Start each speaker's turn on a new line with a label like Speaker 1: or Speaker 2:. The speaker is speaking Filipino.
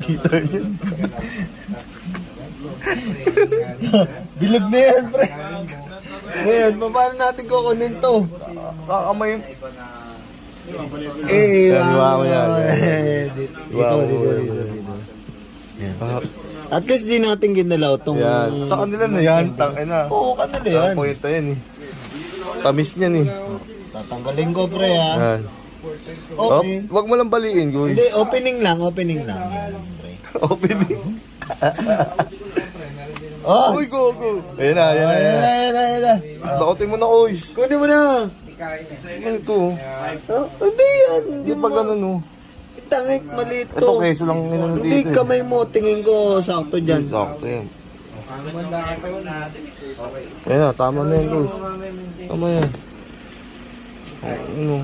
Speaker 1: Kita yun. Bilog na yan, pre. Ngayon, paano natin kukunin to?
Speaker 2: Kakamay.
Speaker 1: Wow.
Speaker 2: yan.
Speaker 1: Dito. Yan. At least di natin ginalaw tong...
Speaker 2: Yan. Sa kanila na yan. Tangin na.
Speaker 1: Oo, kanila yan.
Speaker 2: Point yan eh. Tamis niyan eh.
Speaker 1: Tatanggalin ko, pre, ha?
Speaker 2: Yan.
Speaker 1: Okay.
Speaker 2: Wag mo lang baliin, guys.
Speaker 1: Hindi, opening lang. Yan, pre.
Speaker 2: Opening.
Speaker 1: Oh!
Speaker 2: Uy, go. Ayan na. Dakotin mo na, oys.
Speaker 1: Kunin mo na.
Speaker 2: Ano ito?
Speaker 1: Oh, hindi yan.
Speaker 2: Hindi pa ganun, oh.
Speaker 1: Tangik, maliit
Speaker 2: Ito,
Speaker 1: to.
Speaker 2: keso lang inano dito.
Speaker 1: Hindi, kamay mo. Tingin ko, sakto dyan.
Speaker 2: Sakto yan. Ayan na, tama na yan, guys. Tama yan. Ano?